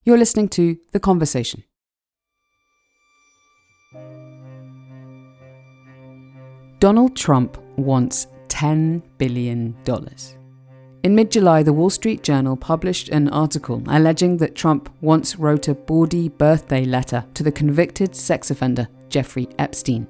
You're listening to The Conversation. Donald Trump wants $10 billion. In mid-July, the Wall Street Journal published an article alleging that Trump once wrote a bawdy birthday letter to the convicted sex offender Jeffrey Epstein.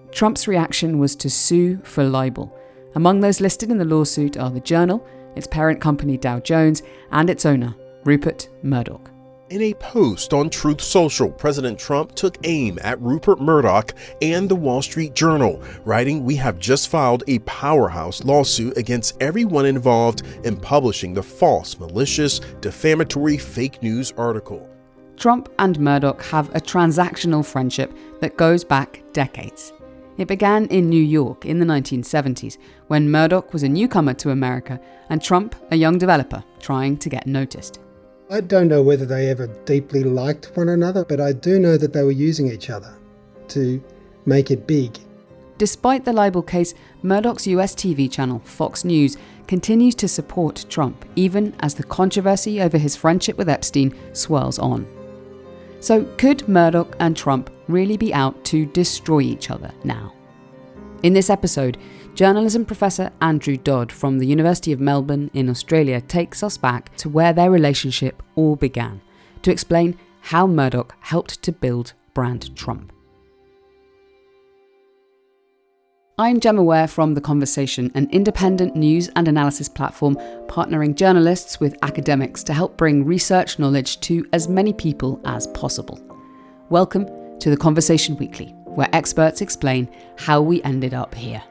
Trump's reaction was to sue for libel. Among those listed in the lawsuit are the Journal, its parent company Dow Jones, and its owner, Rupert Murdoch. In a post on Truth Social, President Trump took aim at Rupert Murdoch and the Wall Street Journal, writing, "We have just filed a powerhouse lawsuit against everyone involved in publishing the false, malicious, defamatory fake news article." Trump and Murdoch have a transactional friendship that goes back decades. It began in New York in the 1970s, when Murdoch was a newcomer to America and Trump a young developer trying to get noticed. I don't know whether they ever deeply liked one another, but I do know that they were using each other to make it big. Despite the libel case, Murdoch's US TV channel, Fox News, continues to support Trump, even as the controversy over his friendship with Epstein swirls on. So could Murdoch and Trump really be out to destroy each other now? In this episode, journalism professor Andrew Dodd from the University of Melbourne in Australia takes us back to where their relationship all began, to explain how Murdoch helped to build brand Trump. I'm Gemma Ware from The Conversation, an independent news and analysis platform partnering journalists with academics to help bring research knowledge to as many people as possible. Welcome to The Conversation Weekly, where experts explain how we ended up here.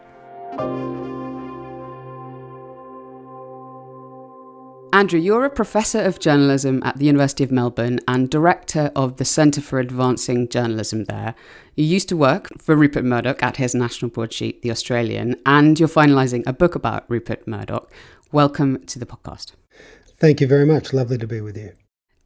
Andrew, you're a professor of journalism at the University of Melbourne and director of the Centre for Advancing Journalism there. You used to work for Rupert Murdoch at his national broadsheet, The Australian, and you're finalising a book about Rupert Murdoch. Welcome to the podcast. Thank you very much. Lovely to be with you.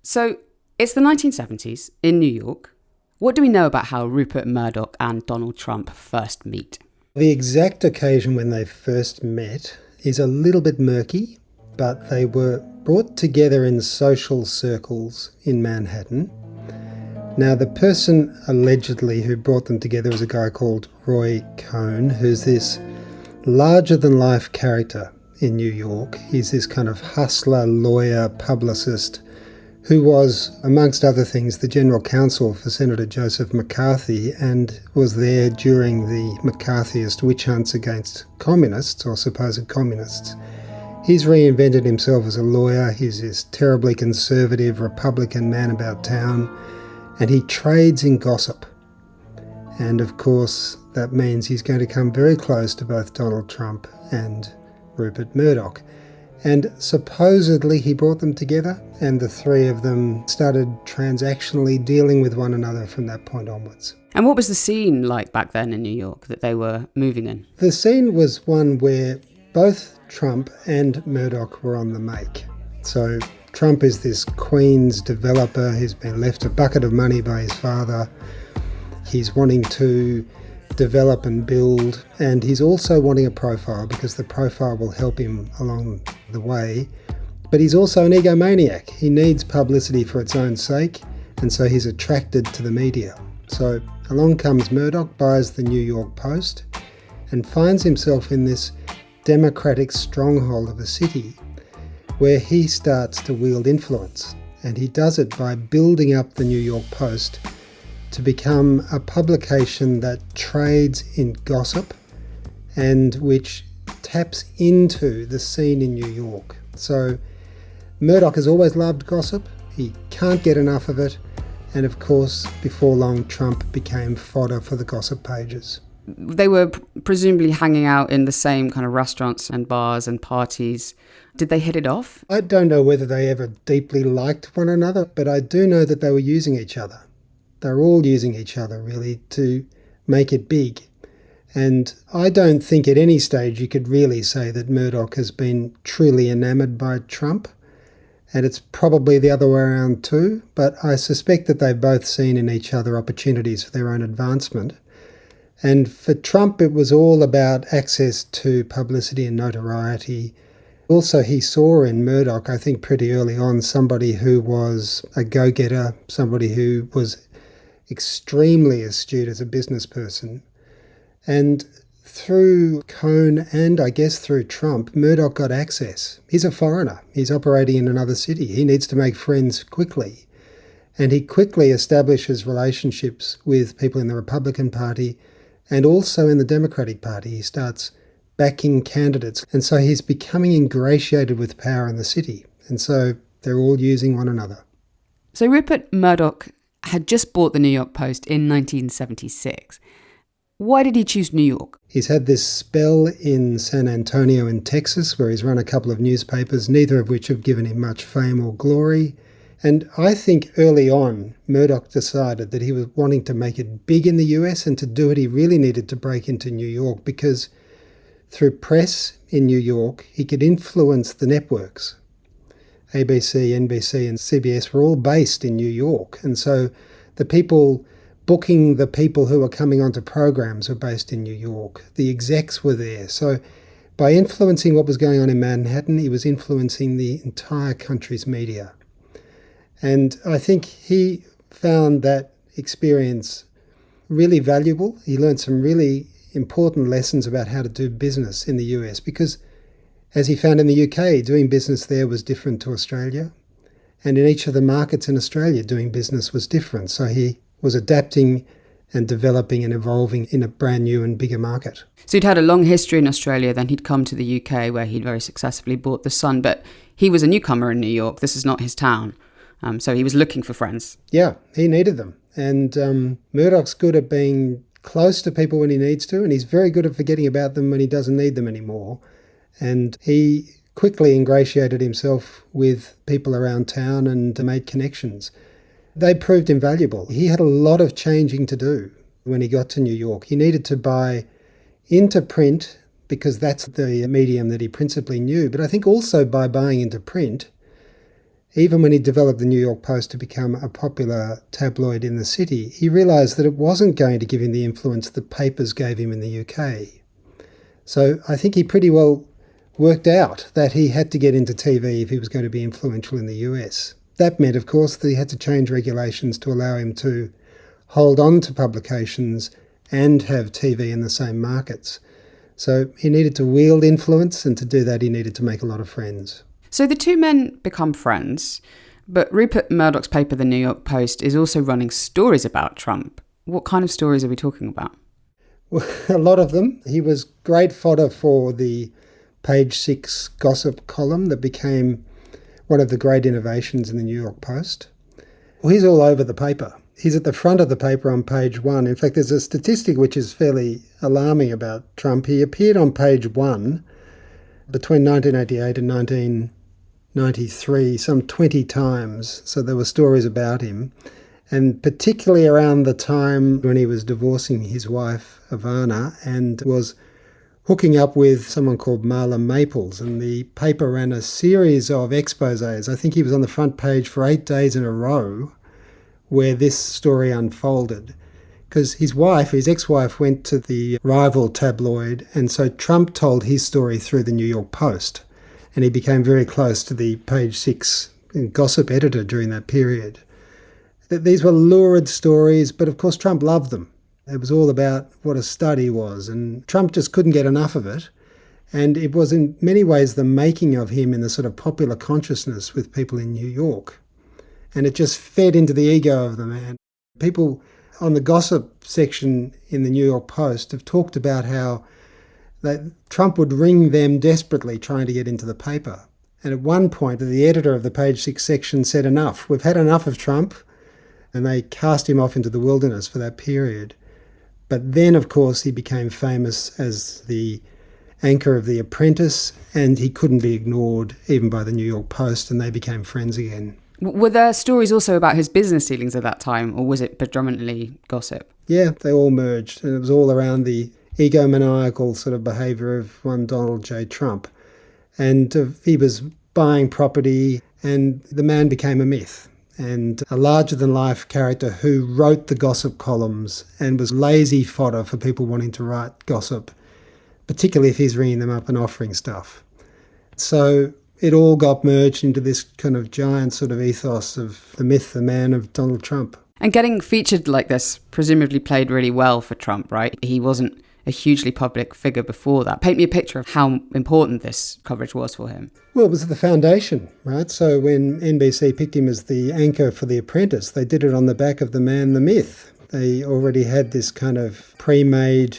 So, it's the 1970s in New York. What do we know about how Rupert Murdoch and Donald Trump first meet? The exact occasion when they first met is a little bit murky, but they were brought together in social circles in Manhattan. Now, the person allegedly who brought them together is a guy called Roy Cohn, who's this larger-than-life character in New York. He's this kind of hustler, lawyer, publicist, who was, amongst other things, the general counsel for Senator Joseph McCarthy and was there during the McCarthyist witch hunts against communists or supposed communists. He's reinvented himself as a lawyer. He's this terribly conservative Republican man about town, and he trades in gossip. And of course, that means he's going to come very close to both Donald Trump and Rupert Murdoch. And supposedly he brought them together, and the three of them started transactionally dealing with one another from that point onwards. And what was the scene like back then in New York that they were moving in? The scene was one where both Trump and Murdoch were on the make. So Trump is this Queens developer who's been left a bucket of money by his father. He's wanting to develop and build, and he's also wanting a profile because the profile will help him along the way. But he's also an egomaniac. He needs publicity for its own sake, and so he's attracted to the media. So along comes Murdoch, buys the New York Post, and finds himself in this democratic stronghold of a city where he starts to wield influence. And he does it by building up the New York Post to become a publication that trades in gossip and which taps into the scene in New York. So Murdoch has always loved gossip. He can't get enough of it. And of course, before long, Trump became fodder for the gossip pages. They were presumably hanging out in the same kind of restaurants and bars and parties. Did they hit it off? I don't know whether they ever deeply liked one another, but I do know that they were using each other. They're all using each other, really, to make it big. And I don't think at any stage you could really say that Murdoch has been truly enamoured by Trump. And it's probably the other way around too. But I suspect that they've both seen in each other opportunities for their own advancement. And for Trump, it was all about access to publicity and notoriety, Also, he saw in Murdoch, I think pretty early on, somebody who was a go-getter, somebody who was extremely astute as a business person. And through Cohn and I guess through Trump, Murdoch got access. He's a foreigner. He's operating in another city. He needs to make friends quickly. And he quickly establishes relationships with people in the Republican Party and also in the Democratic Party. He starts backing candidates. And so he's becoming ingratiated with power in the city. And so they're all using one another. So Rupert Murdoch had just bought the New York Post in 1976. Why did he choose New York? He's had this spell in San Antonio in Texas where he's run a couple of newspapers, neither of which have given him much fame or glory. And I think early on, Murdoch decided that he was wanting to make it big in the US, and to do it he really needed to break into New York, because through press in New York, he could influence the networks. ABC, NBC and CBS were all based in New York. And so the people booking the people who were coming onto programs were based in New York. The execs were there. So by influencing what was going on in Manhattan, he was influencing the entire country's media. And I think he found that experience really valuable. He learned some really important lessons about how to do business in the US, because as he found in the UK, doing business there was different to Australia. And in each of the markets in Australia, doing business was different. So he was adapting and developing and evolving in a brand new and bigger market. So he'd had a long history in Australia, then he'd come to the UK where he'd very successfully bought The Sun, but he was a newcomer in New York. This is not his town. So he was looking for friends. Yeah, he needed them. And Murdoch's good at being close to people when he needs to, and he's very good at forgetting about them when he doesn't need them anymore. And he quickly ingratiated himself with people around town and made connections. They proved invaluable. He had a lot of changing to do when he got to New York. He needed to buy into print because that's the medium that he principally knew. But I think also by buying into print, even when he developed the New York Post to become a popular tabloid in the city, he realised that it wasn't going to give him the influence that papers gave him in the UK. So I think he pretty well worked out that he had to get into TV if he was going to be influential in the US. That meant, of course, that he had to change regulations to allow him to hold on to publications and have TV in the same markets. So he needed to wield influence, and to do that he needed to make a lot of friends. So the two men become friends, but Rupert Murdoch's paper, The New York Post, is also running stories about Trump. What kind of stories are we talking about? Well, a lot of them. He was great fodder for the Page 6 gossip column that became one of the great innovations in the New York Post. Well, he's all over the paper. He's at the front of the paper on page 1. In fact, there's a statistic which is fairly alarming about Trump. He appeared on page 1 between 1988 and 1993 some 20 times. So there were stories about him. And particularly around the time when he was divorcing his wife, Ivana, and was hooking up with someone called Marla Maples, and the paper ran a series of exposés. I think he was on the front page for 8 days in a row where this story unfolded. Because his ex-wife, went to the rival tabloid, and so Trump told his story through the New York Post, and he became very close to the Page 6 gossip editor during that period. These were lurid stories, but of course Trump loved them. It was all about what a stud he was, and Trump just couldn't get enough of it. And it was in many ways the making of him in the sort of popular consciousness with people in New York. And it just fed into the ego of the man. People on the gossip section in the New York Post have talked about how Trump would ring them desperately trying to get into the paper. And at one point, the editor of the Page 6 section said, "Enough, we've had enough of Trump." And they cast him off into the wilderness for that period. But then, of course, he became famous as the anchor of The Apprentice, and he couldn't be ignored even by the New York Post, and they became friends again. Were there stories also about his business dealings at that time, or was it predominantly gossip? Yeah, they all merged, and it was all around the egomaniacal sort of behaviour of one Donald J. Trump. And he was buying property, and the man became a myth, and a larger-than-life character who wrote the gossip columns and was lazy fodder for people wanting to write gossip, particularly if he's ringing them up and offering stuff. So it all got merged into this kind of giant sort of ethos of the myth, the man of Donald Trump. And getting featured like this presumably played really well for Trump, right? He wasn't a hugely public figure before that. Paint me a picture of how important this coverage was for him. Well, it was the foundation, right? So when NBC picked him as the anchor for The Apprentice, they did it on the back of the man, the myth. They already had this kind of pre-made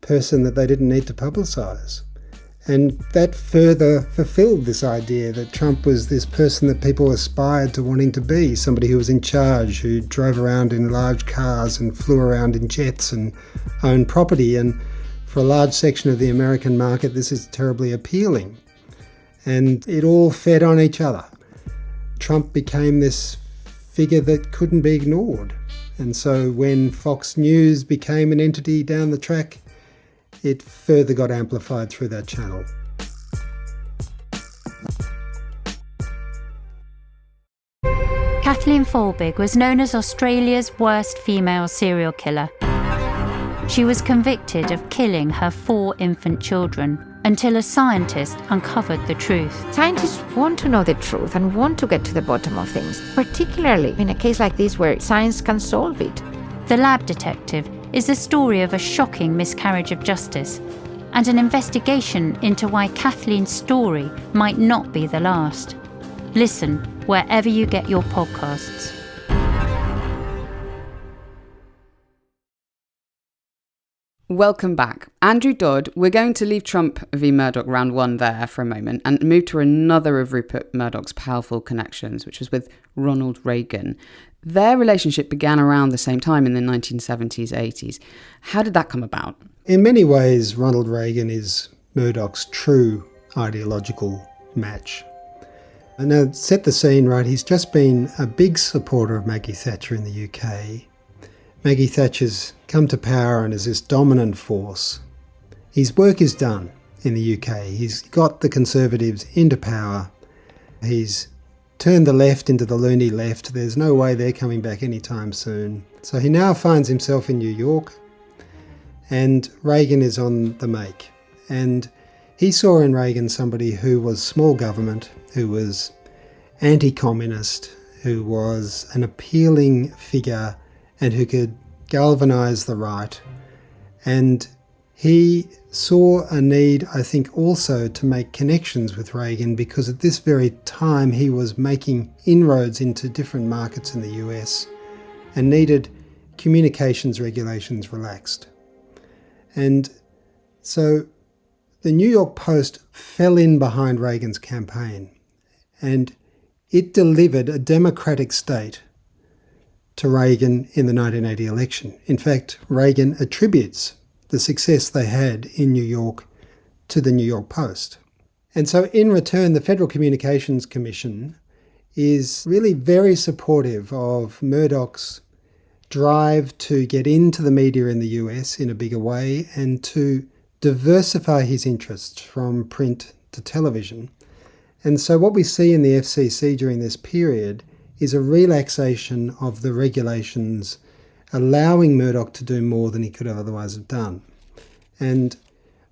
person that they didn't need to publicise. And that further fulfilled this idea that Trump was this person that people aspired to wanting to be, somebody who was in charge, who drove around in large cars and flew around in jets and owned property. And for a large section of the American market, this is terribly appealing. And it all fed on each other. Trump became this figure that couldn't be ignored. And so when Fox News became an entity down the track, it further got amplified through that channel. Kathleen Folbig was known as Australia's worst female serial killer. She was convicted of killing her 4 infant children until a scientist uncovered the truth. Scientists want to know the truth and want to get to the bottom of things, particularly in a case like this where science can solve it. The Lab Detective is the story of a shocking miscarriage of justice and an investigation into why Kathleen's story might not be the last. Listen wherever you get your podcasts. Welcome back. Andrew Dodd, we're going to leave Trump v Murdoch round 1 there for a moment and move to another of Rupert Murdoch's powerful connections, which was with Ronald Reagan. Their relationship began around the same time in the 1970s, 80s. How did that come about? In many ways, Ronald Reagan is Murdoch's true ideological match. And now, set the scene, right? He's just been a big supporter of Maggie Thatcher in the UK. Maggie Thatcher's come to power and is this dominant force. His work is done in the UK. He's got the Conservatives into power. He's turned the left into the loony left. There's no way they're coming back anytime soon. So he now finds himself in New York, and Reagan is on the make. And he saw in Reagan somebody who was small government, who was anti-communist, who was an appealing figure and who could galvanise the right. And he saw a need, I think, also to make connections with Reagan, because at this very time he was making inroads into different markets in the US and needed communications regulations relaxed. And so the New York Post fell in behind Reagan's campaign, and it delivered a democratic state to Reagan in the 1980 election. In fact, Reagan attributes the success they had in New York to the New York Post. And so in return, the Federal Communications Commission is really very supportive of Murdoch's drive to get into the media in the US in a bigger way and to diversify his interests from print to television. And so what we see in the FCC during this period is a relaxation of the regulations, allowing Murdoch to do more than he could have otherwise have done. And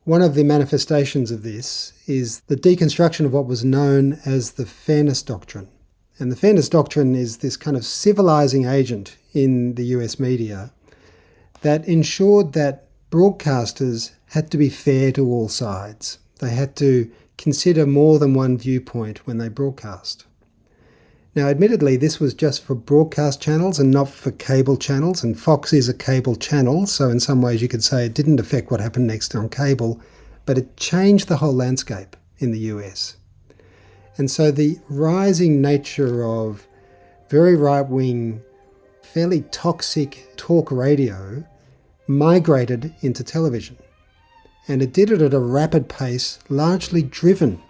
one of the manifestations of this is the deconstruction of what was known as the Fairness Doctrine. And the Fairness Doctrine is this kind of civilizing agent in the US media that ensured that broadcasters had to be fair to all sides. They had to consider more than one viewpoint when they broadcast. Now, admittedly, this was just for broadcast channels and not for cable channels, and Fox is a cable channel, so in some ways you could say it didn't affect what happened next on cable, but it changed the whole landscape in the US. And so the rising nature of very right-wing, fairly toxic talk radio migrated into television. And it did it at a rapid pace, largely driven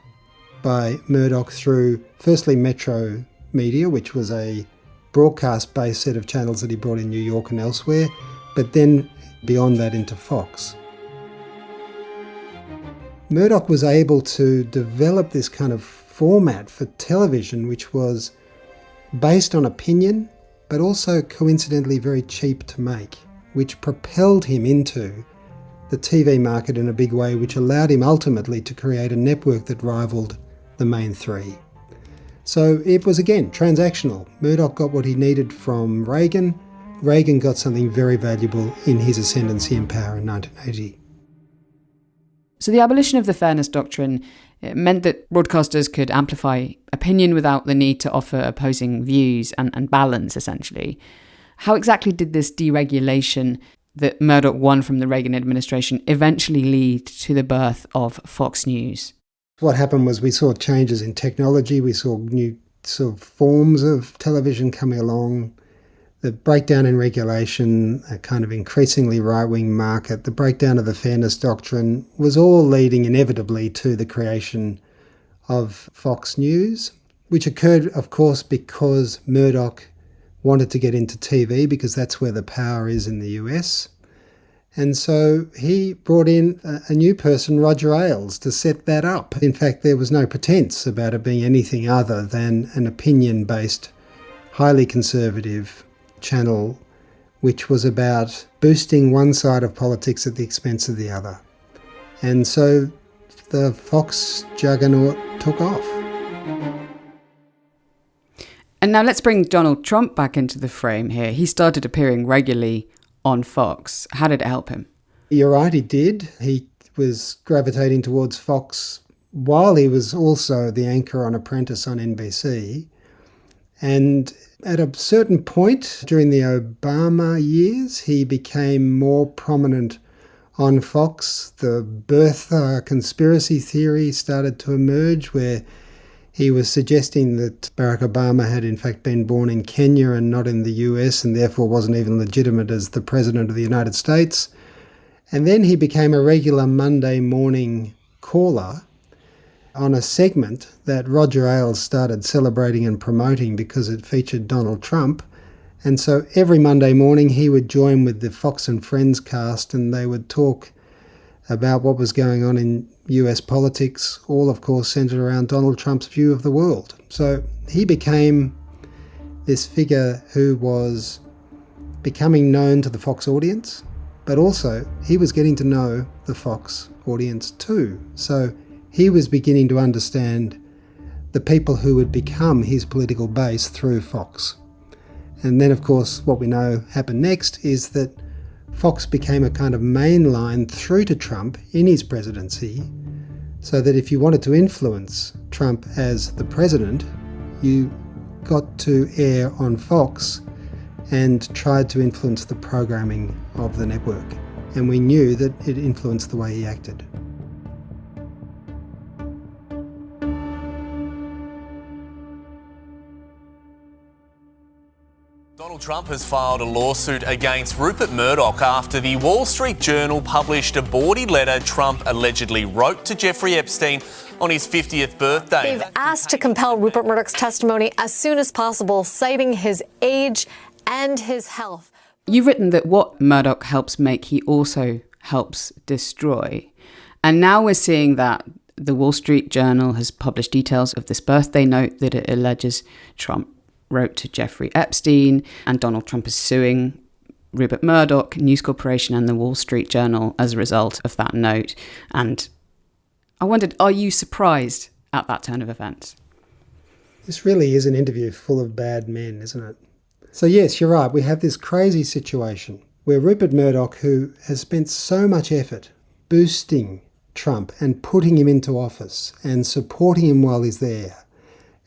by Murdoch through, firstly, Metro Media, which was a broadcast-based set of channels that he brought in New York and elsewhere, but then beyond that into Fox. Murdoch was able to develop this kind of format for television which was based on opinion, but also coincidentally very cheap to make, which propelled him into the TV market in a big way, which allowed him ultimately to create a network that rivaled the main three. So it was, again, transactional. Murdoch got what he needed from Reagan. Reagan got something very valuable in his ascendancy in power in 1980. So the abolition of the fairness doctrine meant that broadcasters could amplify opinion without the need to offer opposing views and balance, essentially. How exactly did this deregulation that Murdoch won from the Reagan administration eventually lead to the birth of Fox News? What happened was we saw changes in technology, we saw new sort of forms of television coming along, the breakdown in regulation, a kind of increasingly right-wing market, the breakdown of the fairness doctrine was all leading inevitably to the creation of Fox News, which occurred, of course, because Murdoch wanted to get into TV because that's where the power is in the US. And so he brought in a new person, Roger Ailes, to set that up. In fact, there was no pretense about it being anything other than an opinion-based, highly conservative channel, which was about boosting one side of politics at the expense of the other. And so the Fox juggernaut took off. And now let's bring Donald Trump back into the frame here. He started appearing regularly on Fox. How did it help him? You're right, he did. He was gravitating towards Fox while he was also the anchor on Apprentice on NBC. And at a certain point during the Obama years, he became more prominent on Fox. The birther conspiracy theory started to emerge, where he was suggesting that Barack Obama had in fact been born in Kenya and not in the US, and therefore wasn't even legitimate as the President of the United States. And then he became a regular Monday morning caller on a segment that Roger Ailes started celebrating and promoting because it featured Donald Trump. And so every Monday morning he would join with the Fox and Friends cast, and they would talk about what was going on in US politics, all of course centred around Donald Trump's view of the world. So he became this figure who was becoming known to the Fox audience, but also he was getting to know the Fox audience too. So he was beginning to understand the people who would become his political base through Fox. And then, of course, what we know happened next is that Fox became a kind of main line through to Trump in his presidency, so that if you wanted to influence Trump as the president, you got to air on Fox and tried to influence the programming of the network. And we knew that it influenced the way he acted. Donald Trump has filed a lawsuit against Rupert Murdoch after the Wall Street Journal published a bawdy letter Trump allegedly wrote to Jeffrey Epstein on his 50th birthday. They've asked to compel Rupert Murdoch's testimony as soon as possible, citing his age and his health. You've written that what Murdoch helps make, he also helps destroy. And now we're seeing that the Wall Street Journal has published details of this birthday note that it alleges Trump wrote to Jeffrey Epstein, and Donald Trump is suing Rupert Murdoch, News Corporation and the Wall Street Journal as a result of that note. And I wondered, are you surprised at that turn of events? This really is an interview full of bad men, isn't it? So yes, you're right. We have this crazy situation where Rupert Murdoch, who has spent so much effort boosting Trump and putting him into office and supporting him while he's there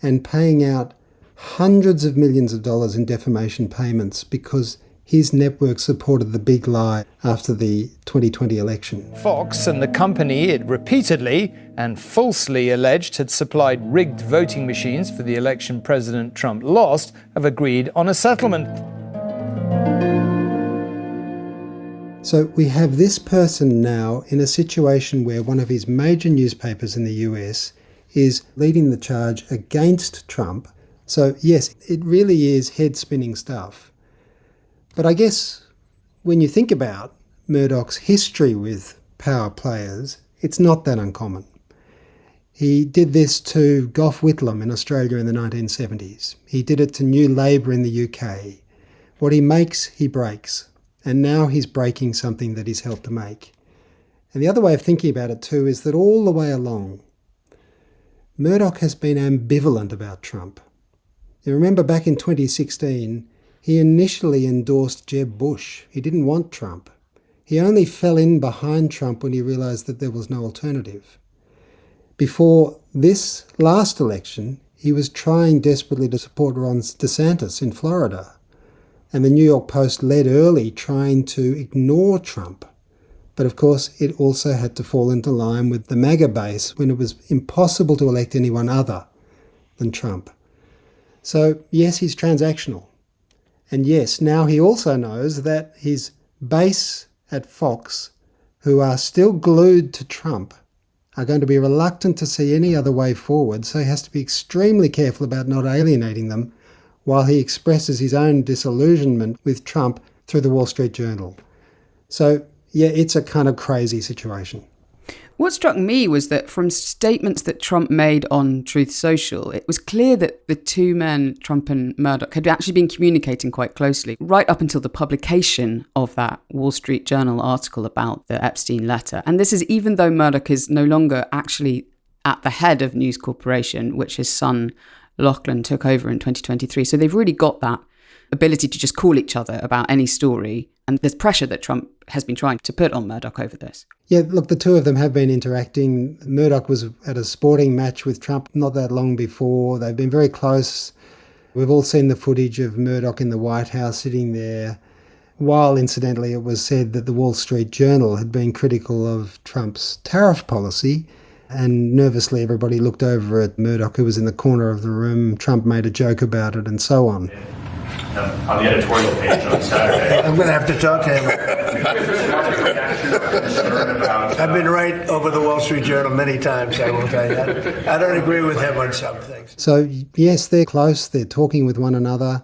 and paying out hundreds of millions of dollars in defamation payments because his network supported the big lie after the 2020 election. Fox and the company it repeatedly and falsely alleged had supplied rigged voting machines for the election President Trump lost have agreed on a settlement. So we have this person now in a situation where one of his major newspapers in the US is leading the charge against Trump. So yes, it really is head-spinning stuff. But I guess when you think about Murdoch's history with power players, it's not that uncommon. He did this to Gough Whitlam in Australia in the 1970s. He did it to New Labour in the UK. What he makes, he breaks. And now he's breaking something that he's helped to make. And the other way of thinking about it too is that all the way along, Murdoch has been ambivalent about Trump. You remember back in 2016, he initially endorsed Jeb Bush. He didn't want Trump. He only fell in behind Trump when he realised that there was no alternative. Before this last election, he was trying desperately to support Ron DeSantis in Florida. And the New York Post led early trying to ignore Trump. But of course, it also had to fall into line with the MAGA base when it was impossible to elect anyone other than Trump. So yes, he's transactional. And yes, now he also knows that his base at Fox, who are still glued to Trump, are going to be reluctant to see any other way forward, so he has to be extremely careful about not alienating them while he expresses his own disillusionment with Trump through the Wall Street Journal. So, yeah, it's a kind of crazy situation. What struck me was that from statements that Trump made on Truth Social, it was clear that the two men, Trump and Murdoch, had actually been communicating quite closely, right up until the publication of that Wall Street Journal article about the Epstein letter. And this is even though Murdoch is no longer actually at the head of News Corporation, which his son Lachlan took over in 2023. So they've really got that ability to just call each other about any story. And there's pressure that Trump has been trying to put on Murdoch over this. Yeah, look, the two of them have been interacting. Murdoch was at a sporting match with Trump not that long before. They've been very close. We've all seen the footage of Murdoch in the White House sitting there, while incidentally it was said that the Wall Street Journal had been critical of Trump's tariff policy. And nervously everybody looked over at Murdoch, who was in the corner of the room. Trump made a joke about it and so on. On the editorial page on Saturday. I'm going to have to talk to him. I've been right over the Wall Street Journal many times, I will tell you that. I don't agree with him on some things. So, yes, they're close. They're talking with one another.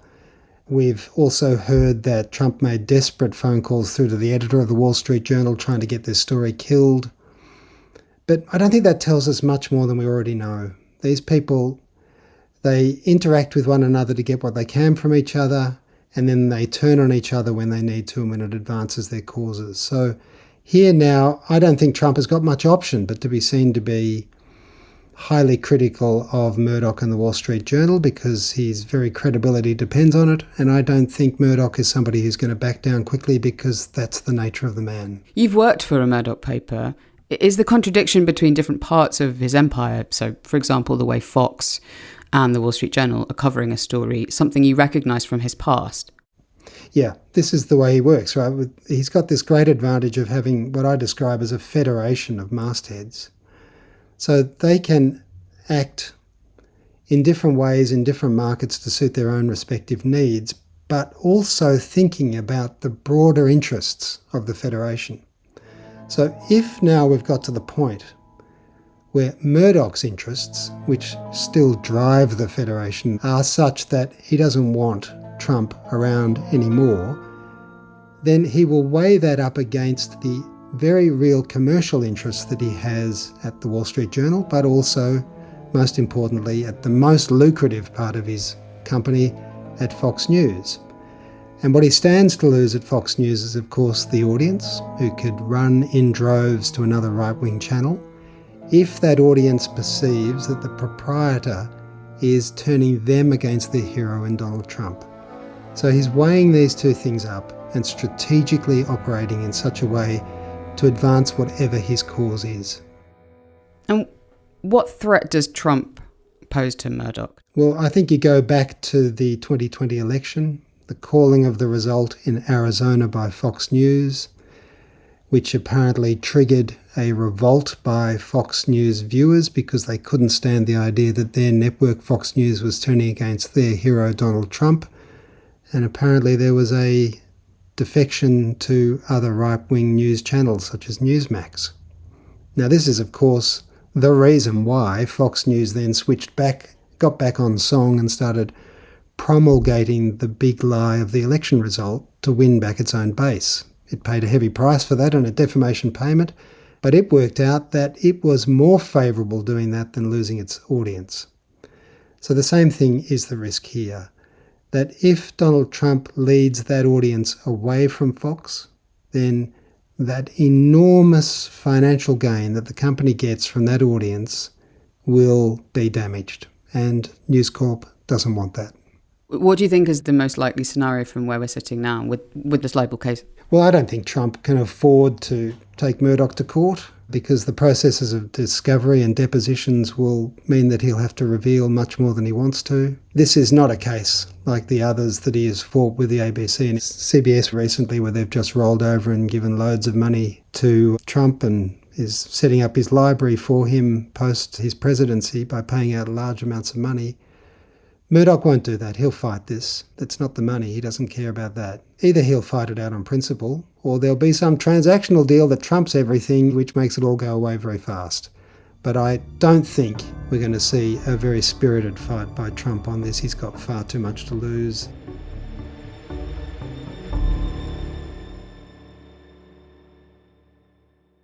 We've also heard that Trump made desperate phone calls through to the editor of the Wall Street Journal trying to get this story killed. But I don't think that tells us much more than we already know. These people, they interact with one another to get what they can from each other, and then they turn on each other when they need to and when it advances their causes. So here now, I don't think Trump has got much option but to be seen to be highly critical of Murdoch and the Wall Street Journal because his very credibility depends on it. And I don't think Murdoch is somebody who's going to back down quickly because that's the nature of the man. You've worked for a Murdoch paper. Is the contradiction between different parts of his empire, so for example, the way Fox and the Wall Street Journal are covering a story, something you recognise from his past? Yeah, this is the way he works, right? He's got this great advantage of having what I describe as a federation of mastheads. So they can act in different ways in different markets to suit their own respective needs, but also thinking about the broader interests of the federation. So if now we've got to the point where Murdoch's interests, which still drive the Federation, are such that he doesn't want Trump around anymore, then he will weigh that up against the very real commercial interests that he has at the Wall Street Journal, but also, most importantly, at the most lucrative part of his company at Fox News. And what he stands to lose at Fox News is, of course, the audience, who could run in droves to another right-wing channel, if that audience perceives that the proprietor is turning them against their hero in Donald Trump. So he's weighing these two things up and strategically operating in such a way to advance whatever his cause is. And what threat does Trump pose to Murdoch? Well, I think you go back to the 2020 election, the calling of the result in Arizona by Fox News, which apparently triggered a revolt by Fox News viewers because they couldn't stand the idea that their network, Fox News, was turning against their hero, Donald Trump. And apparently there was a defection to other right-wing news channels such as Newsmax. Now this is, of course, the reason why Fox News then got back on song and started promulgating the big lie of the election result to win back its own base. It paid a heavy price for that and a defamation payment, but it worked out that it was more favourable doing that than losing its audience. So the same thing is the risk here, that if Donald Trump leads that audience away from Fox, then that enormous financial gain that the company gets from that audience will be damaged. And News Corp doesn't want that. What do you think is the most likely scenario from where we're sitting now with this libel case? Well, I don't think Trump can afford to take Murdoch to court, because the processes of discovery and depositions will mean that he'll have to reveal much more than he wants to. This is not a case like the others that he has fought with the ABC and CBS recently, where they've just rolled over and given loads of money to Trump and is setting up his library for him post his presidency by paying out large amounts of money. Murdoch won't do that. He'll fight this. It's not the money. He doesn't care about that. Either he'll fight it out on principle, or there'll be some transactional deal that trumps everything, which makes it all go away very fast. But I don't think we're going to see a very spirited fight by Trump on this. He's got far too much to lose.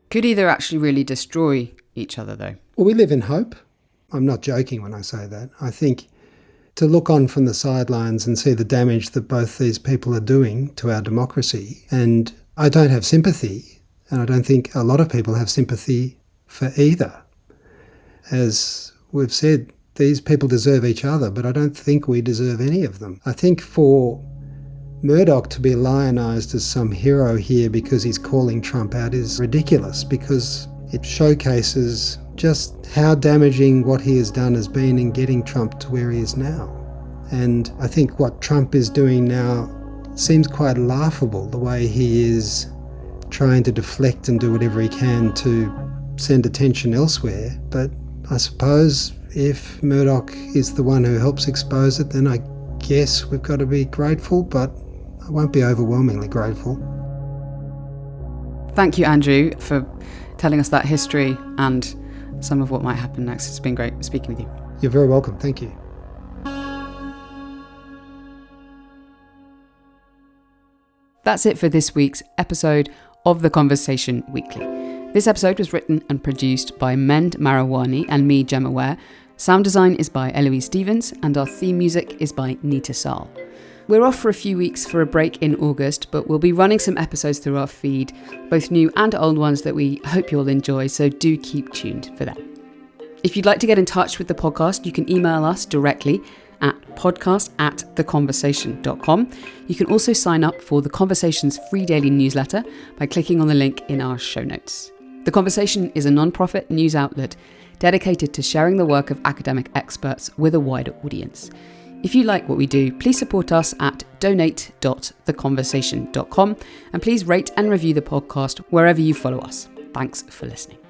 Could either actually really destroy each other, though? Well, we live in hope. I'm not joking when I say that. I think to look on from the sidelines and see the damage that both these people are doing to our democracy, and I don't have sympathy, and I don't think a lot of people have sympathy for either. As we've said, these people deserve each other, but I don't think we deserve any of them. I think for Murdoch to be lionised as some hero here because he's calling Trump out is ridiculous, because it showcases just how damaging what he has done has been in getting Trump to where he is now. And I think what Trump is doing now seems quite laughable, the way he is trying to deflect and do whatever he can to send attention elsewhere. But I suppose if Murdoch is the one who helps expose it, then I guess we've got to be grateful, but I won't be overwhelmingly grateful. Thank you, Andrew, for telling us that history and some of what might happen next. It's been great speaking with you. You're very welcome. Thank you. That's it for this week's episode of The Conversation Weekly. This episode was written and produced by Mend Marawani and me, Gemma Ware. Sound design is by Eloise Stevens, and our theme music is by Nita Saal. We're off for a few weeks for a break in August, but we'll be running some episodes through our feed, both new and old ones that we hope you'll enjoy, so do keep tuned for that. If you'd like to get in touch with the podcast, you can email us directly at podcast@theconversation.com. You can also sign up for The Conversation's free daily newsletter by clicking on the link in our show notes. The Conversation is a non-profit news outlet dedicated to sharing the work of academic experts with a wider audience. If you like what we do, please support us at donate.theconversation.com, and please rate and review the podcast wherever you follow us. Thanks for listening.